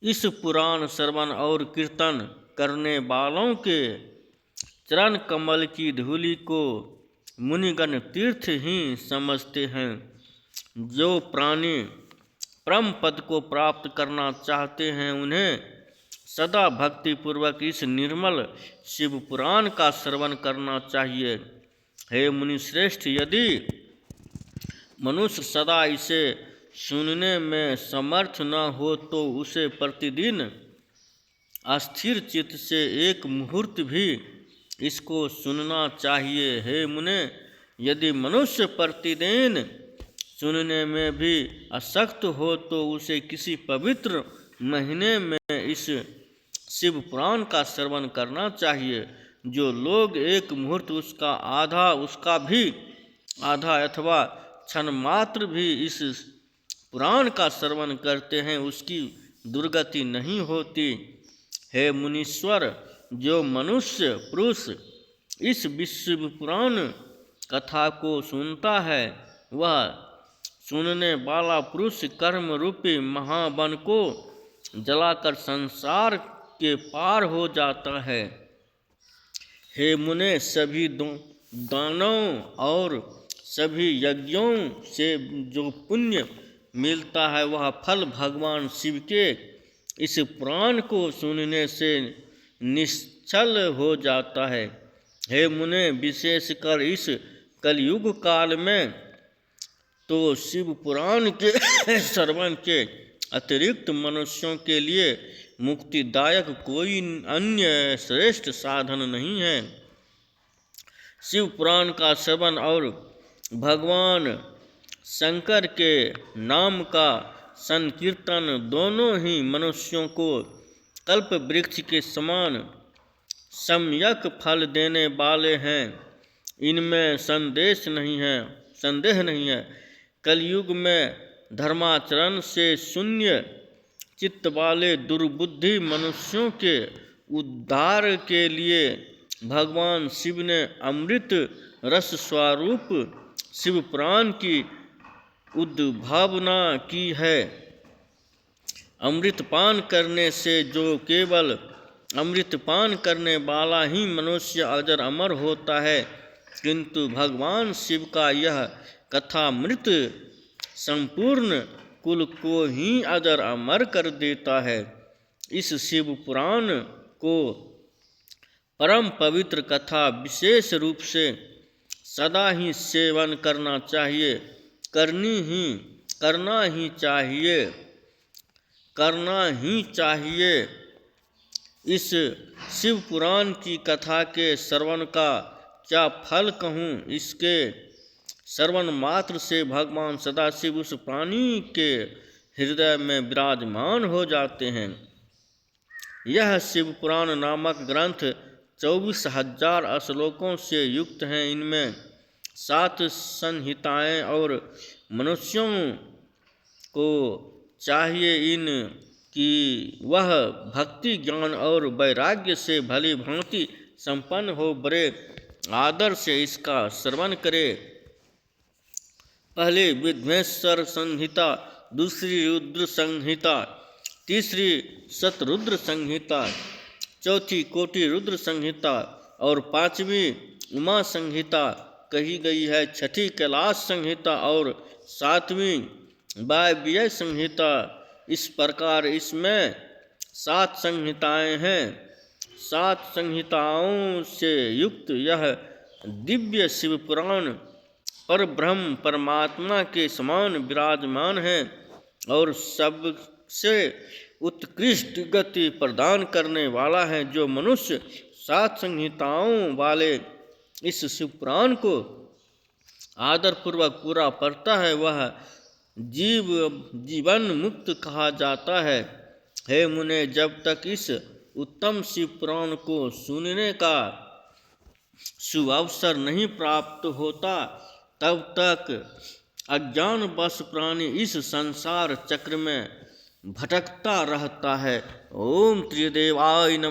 इस पुराण श्रवण और कीर्तन करने वालों के चरण कमल की धूलि को मुनिगण तीर्थ ही समझते हैं। जो प्राणी परम पद को प्राप्त करना चाहते हैं उन्हें सदा भक्ति पूर्वक इस निर्मल शिव पुराण का श्रवण करना चाहिए। हे मुनि श्रेष्ठ, यदि मनुष्य सदा इसे सुनने में समर्थ न हो तो उसे प्रतिदिन अस्थिर चित्त से एक मुहूर्त भी इसको सुनना चाहिए। हे मुने, यदि मनुष्य प्रतिदिन सुनने में भी अशक्त हो तो उसे किसी पवित्र महीने में इस शिव पुराण का श्रवण करना चाहिए। जो लोग एक मुहूर्त उसका भी आधा अथवा क्षण मात्र भी इस पुराण का श्रवण करते हैं उसकी दुर्गति नहीं होती। हे मुनीश्वर, जो मनुष्य पुरुष इस विश्व पुराण कथा को सुनता है वह सुनने वाला पुरुष कर्म रूपी महावन को जलाकर संसार के पार हो जाता है। हे मुने, सभी दानों और सभी यज्ञों से जो पुण्य मिलता है वह फल भगवान शिव के इस पुराण को सुनने से निश्चल हो जाता है। हे मुने, विशेषकर इस कलयुग काल में तो शिव पुराण के श्रवण के अतिरिक्त मनुष्यों के लिए मुक्तिदायक कोई अन्य श्रेष्ठ साधन नहीं है। शिव पुराण का श्रवण और भगवान शंकर के नाम का संकीर्तन दोनों ही मनुष्यों को कल्प वृक्ष के समान सम्यक फल देने वाले हैं। इनमें संदेह नहीं है। कलयुग में धर्माचरण से शून्य चित्त वाले दुर्बुद्धि मनुष्यों के उद्धार के लिए भगवान शिव ने अमृत रस स्वरूप शिव पुराण की उद्भावना की है। अमृतपान करने से जो केवल अमृतपान करने वाला ही मनुष्य अजर अमर होता है, किंतु भगवान शिव का यह कथामृत संपूर्ण कुल को ही अजर अमर कर देता है। इस शिव पुराण को परम पवित्र कथा विशेष रूप से सदा ही सेवन करना चाहिए, करना ही चाहिए। इस शिव पुराण की कथा के श्रवण का क्या फल कहूँ। इसके श्रवण मात्र से भगवान सदाशिव उस प्राणी के हृदय में विराजमान हो जाते हैं। यह शिव पुराण नामक ग्रंथ 24,000 श्लोकों से युक्त हैं। इनमें 7 संहिताएं और मनुष्यों को चाहिए इन कि वह भक्ति ज्ञान और वैराग्य से भली भांति संपन्न हो बड़े आदर से इसका श्रवण करे। पहली विध्वेश्वर संहिता, दूसरी रुद्र संहिता, तीसरी शतरुद्र संहिता, चौथी कोटि रुद्र संहिता और 5वीं उमा संहिता कही गई है। छठी कैलाश संहिता और 7वीं वायव्य संहिता। इस प्रकार इसमें 7 संहिताएं हैं। 7 संहिताओं से युक्त यह दिव्य शिव पुराण पर ब्रह्म परमात्मा के समान विराजमान है और सबसे उत्कृष्ट गति प्रदान करने वाला है। जो मनुष्य 7 संहिताओं वाले इस शिव पुराण को आदरपूर्वक पूरा पढ़ता है वह जीवन मुक्त कहा जाता है। हे मुने, जब तक इस उत्तम शिव पुराण को सुनने का शुभ अवसर नहीं प्राप्त होता तब तक अज्ञानवश प्राणी इस संसार चक्र में भटकता रहता है। ओम त्रिदेवाय नमः।